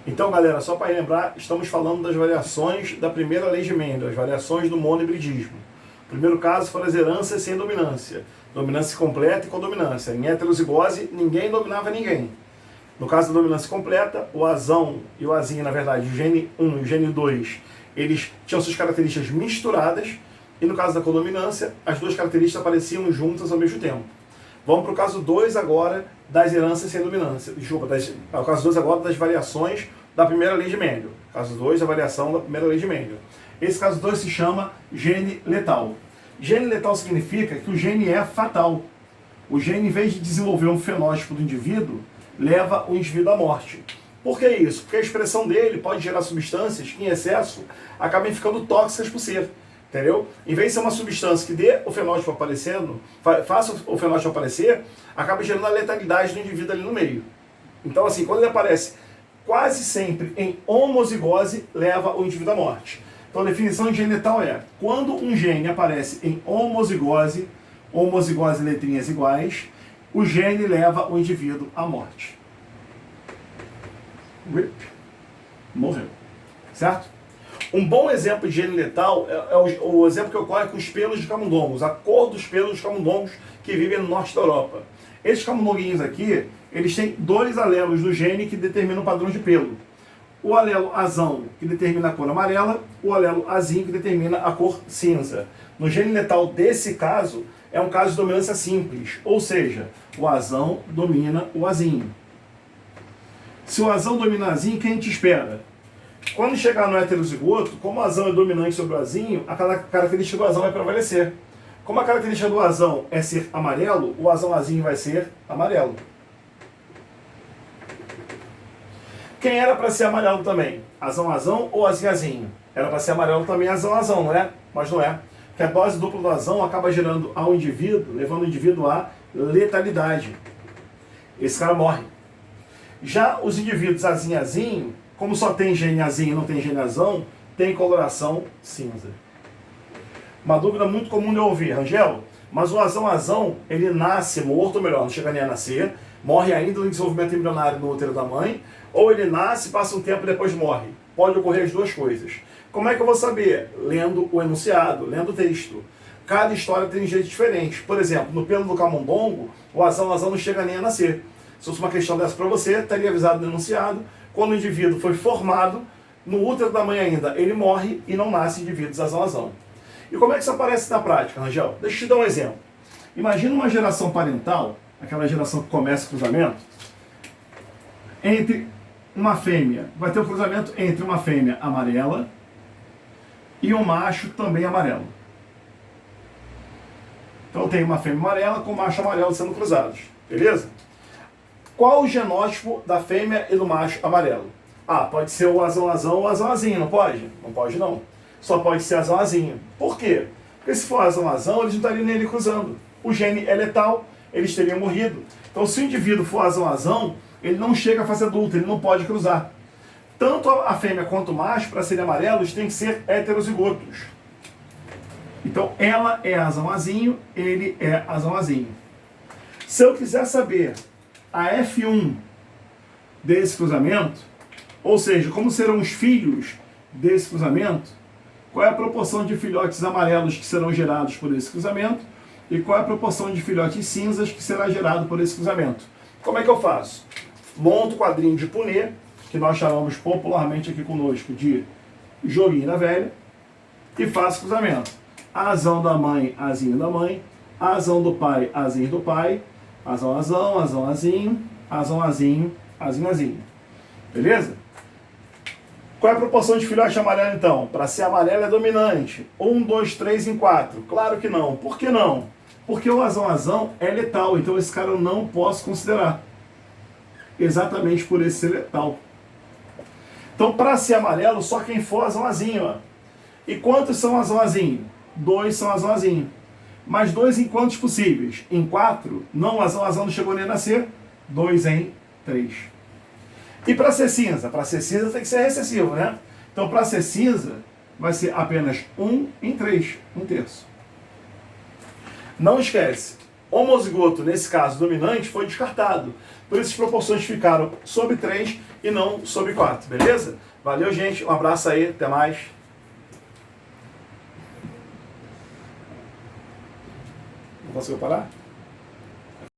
Então, galera, só para relembrar, estamos falando das variações da primeira lei de Mendel, as variações do monohibridismo. O primeiro caso foram as heranças sem dominância, dominância completa e codominância. Em heterozigose, ninguém dominava ninguém. No caso da dominância completa, o azão e o azinho, na verdade, o gene 1 e o gene 2, eles tinham suas características misturadas, e no caso da codominância, as duas características apareciam juntas ao mesmo tempo. Vamos para o caso 2 agora das heranças sem dominância. Desculpa, o caso 2 agora das variações da primeira lei de Mendel. Caso 2, a variação da primeira lei de Mendel. Esse caso 2 se chama gene letal. Gene letal significa que o gene é fatal. O gene, em vez de desenvolver um fenótipo do indivíduo, leva o indivíduo à morte. Por que isso? Porque a expressão dele pode gerar substâncias que, em excesso, acabem ficando tóxicas para o ser. Entendeu? Em vez de ser uma substância que dê o fenótipo aparecendo, faça o fenótipo aparecer, acaba gerando a letalidade do indivíduo ali no meio. Então, assim, quando ele aparece quase sempre em homozigose, leva o indivíduo à morte. Então, a definição de gene letal é: quando um gene aparece em homozigose, homozigose letrinhas iguais, o gene leva o indivíduo à morte. RIP. Morreu. Certo? Um bom exemplo de gene letal é o exemplo que ocorre com os pelos de camundongos, a cor dos pelos dos camundongos que vivem no norte da Europa. Esses camundonguinhos aqui, eles têm dois alelos do gene que determinam o padrão de pelo. O alelo azão, que determina a cor amarela, o alelo azinho, que determina a cor cinza. No gene letal desse caso, é um caso de dominância simples, ou seja, o azão domina o azinho. Se o azão domina o azinho, quem te espera? Quando chegar no heterozigoto, como o azão é dominante sobre o azinho, a característica do azão vai prevalecer. Como a característica do azão é ser amarelo, o azão azinho vai ser amarelo. Quem era para ser amarelo também? Azão azão ou azinho azinho? Era para ser amarelo também azão azão, não é? Mas não é. Porque a dose dupla do azão acaba gerando ao indivíduo, levando o indivíduo à letalidade. Esse cara morre. Já os indivíduos azinho azinho, como só tem gene azinho e não tem gene azão, tem coloração cinza. Uma dúvida muito comum de ouvir: Rangel, mas o azão, ele nasce morto, ou melhor, não chega nem a nascer, morre ainda no desenvolvimento embrionário no útero da mãe, ou ele nasce, passa um tempo e depois morre. Pode ocorrer as duas coisas. Como é que eu vou saber? Lendo o enunciado, lendo o texto. Cada história tem um jeito diferente. Por exemplo, no pelo do camundongo, o azão não chega nem a nascer. Se fosse uma questão dessa para você, estaria avisado no enunciado. Quando o indivíduo foi formado, no útero da mãe ainda, ele morre e não nasce indivíduos azão. E como é que isso aparece na prática, Rangel? Deixa eu te dar um exemplo. Imagina uma geração parental, aquela geração que começa o cruzamento, entre uma fêmea. Vai ter um cruzamento entre uma fêmea amarela e um macho também amarelo. Então tem uma fêmea amarela com um macho amarelo sendo cruzados. Beleza? Qual o genótipo da fêmea e do macho amarelo? Ah, pode ser o azão ou o azão azinho, não pode? Não pode não. Só pode ser azão azinho. Por quê? Porque se for azão, eles não estariam nele cruzando. O gene é letal, eles teriam morrido. Então se o indivíduo for azão, ele não chega à fase adulta, ele não pode cruzar. Tanto a fêmea quanto o macho, para serem amarelos, tem que ser heterozigotos. Então ela é azão azinho, ele é azão azinho. Se eu quiser saber a F1 desse cruzamento, ou seja, como serão os filhos desse cruzamento, qual é a proporção de filhotes amarelos que serão gerados por esse cruzamento e qual é a proporção de filhotes cinzas que será gerado por esse cruzamento. Como é que eu faço? Monto o quadrinho de Punnett, que nós chamamos popularmente aqui conosco de joguinho da velha, e faço cruzamento. Azão da mãe, azinho da mãe, azão do pai, azinho do pai, azão azinho, azão azinho, azinho azinho. Beleza? Qual é a proporção de filhote amarelo então? Para ser amarelo é dominante. 1, 2, 3 em 4. Claro que não. Por que não? Porque o azão é letal, então esse cara eu não posso considerar. Exatamente por esse ser letal. Então para ser amarelo, só quem for azão. Ó. E quantos são azão? 2 são azão. Mas 2 em quantos possíveis? Em 4, não, o azão não chegou nem a nascer. 2 em 3. E para ser cinza? Para ser cinza tem que ser recessivo, né? Então para ser cinza, vai ser apenas 1 em 3, 1 terço. Não esquece, homozigoto, nesse caso dominante, foi descartado. Por isso as proporções ficaram sobre 3 e não sobre 4, beleza? Valeu, gente. Um abraço aí. Até mais. Não conseguiu parar?